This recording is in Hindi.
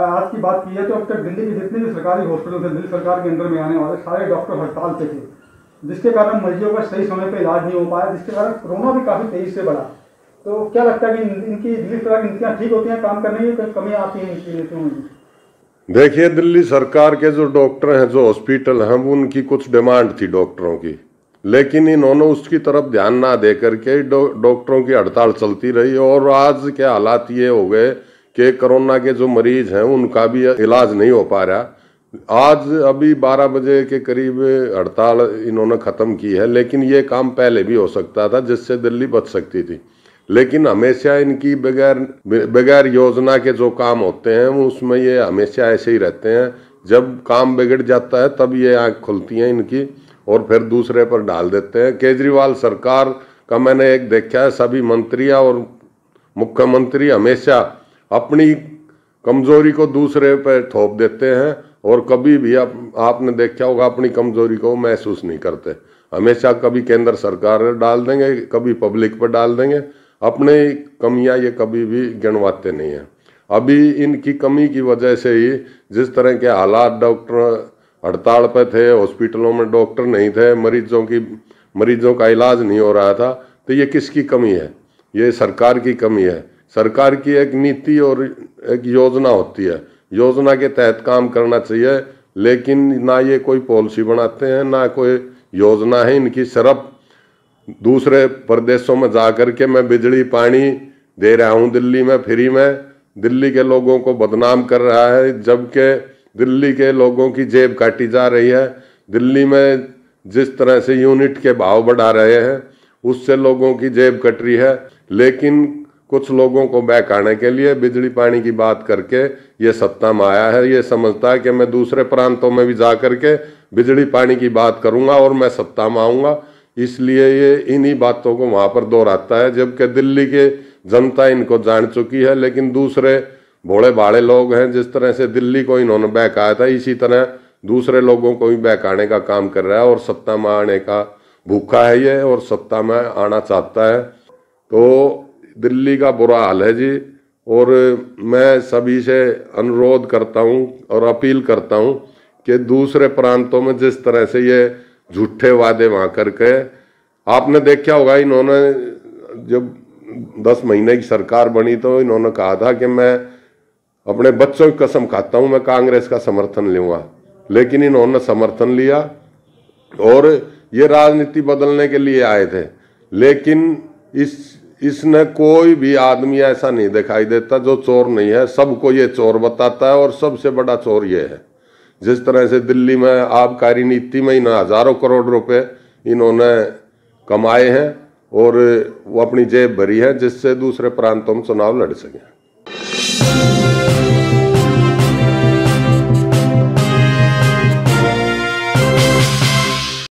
आज की बात की है तो अब तक दिल्ली के जितने भी सरकारी हॉस्पिटल थे, दिल्ली सरकार के अंदर में आने वाले सारे डॉक्टर हड़ताल पे थे, जिसके कारण मरीजों का सही समय पे इलाज नहीं हो पाया, जिसके कारण कोरोना भी काफ़ी तेजी से बढ़ा। तो क्या लगता है कि इनकी दिल्ली सरकार की नीतियाँ ठीक होती हैं काम करने की, कमियाँ आती हैं इनकी नीतियों में? देखिए, दिल्ली सरकार के जो डॉक्टर हैं, जो हॉस्पिटल हैं, उनकी कुछ डिमांड थी डॉक्टरों की, लेकिन इन्होंने उसकी तरफ ध्यान ना दे करके डॉक्टरों की हड़ताल चलती रही। और आज के हालात ये हो गए कि कोरोना के जो मरीज हैं उनका भी इलाज नहीं हो पा रहा। आज अभी 12 बजे के करीब हड़ताल इन्होंने ख़त्म की है, लेकिन ये काम पहले भी हो सकता था जिससे दिल्ली बच सकती थी। लेकिन हमेशा इनकी बगैर योजना के जो काम होते हैं उसमें ये हमेशा ऐसे ही रहते हैं। जब काम बिगड़ जाता है तब ये आँख खुलती हैं इनकी और फिर दूसरे पर डाल देते हैं। केजरीवाल सरकार का मैंने एक देखा है, सभी मंत्रियां और मुख्यमंत्री हमेशा अपनी कमजोरी को दूसरे पर थोप देते हैं और कभी भी आपने देखा होगा अपनी कमजोरी को महसूस नहीं करते। हमेशा कभी केंद्र सरकार डाल देंगे, कभी पब्लिक पर डाल देंगे, अपने कमियां ये कभी भी गिनवाते नहीं हैं। अभी इनकी कमी की वजह से ही जिस तरह के हालात, डॉक्टर हड़ताल पे थे, हॉस्पिटलों में डॉक्टर नहीं थे, मरीजों का इलाज नहीं हो रहा था, तो ये किसकी कमी है? ये सरकार की कमी है। सरकार की एक नीति और एक योजना होती है, योजना के तहत काम करना चाहिए, लेकिन ना ये कोई पॉलिसी बनाते हैं ना कोई योजना है इनकी। सिर्फ दूसरे प्रदेशों में जा कर के मैं बिजली पानी दे रहा हूँ दिल्ली में फ्री में, दिल्ली के लोगों को बदनाम कर रहा है, जबकि दिल्ली के लोगों की जेब काटी जा रही है। दिल्ली में जिस तरह से यूनिट के भाव बढ़ा रहे हैं उससे लोगों की जेब कट रही है, लेकिन कुछ लोगों को बहकाने के लिए बिजली पानी की बात करके ये सत्ता में आया है। ये समझता है कि मैं दूसरे प्रांतों में भी जा करके बिजली पानी की बात करूंगा और मैं सत्ता में आऊँगा, इसलिए ये इन्हीं बातों को वहाँ पर दोहराता है, जबकि दिल्ली के जनता इनको जान चुकी है। लेकिन दूसरे भोले भाले लोग हैं, जिस तरह से दिल्ली को इन्होंने बहकाया था, इसी तरह दूसरे लोगों को भी बहकाने का काम कर रहा है और सत्ता में आने का भूखा है ये और सत्ता में आना चाहता है। तो दिल्ली का बुरा हाल है जी, और मैं सभी से अनुरोध करता हूँ और अपील करता हूँ कि दूसरे प्रांतों में जिस तरह से ये झूठे वादे वहाँ करके, आपने देखा होगा इन्होंने जब 10 महीने की सरकार बनी तो इन्होंने कहा था कि मैं अपने बच्चों की कसम खाता हूं मैं कांग्रेस का समर्थन लूंगा, लेकिन इन्होंने समर्थन लिया और ये राजनीति बदलने के लिए आए थे। लेकिन इसने कोई भी आदमी ऐसा नहीं दिखाई देता जो चोर नहीं है, सबको ये चोर बताता है और सबसे बड़ा चोर ये है। जिस तरह से दिल्ली में आबकारी नीति में इन हजारों करोड़ रुपए इन्होंने कमाए हैं और वो अपनी जेब भरी है, जिससे दूसरे प्रांतों में चुनाव लड़ सकें।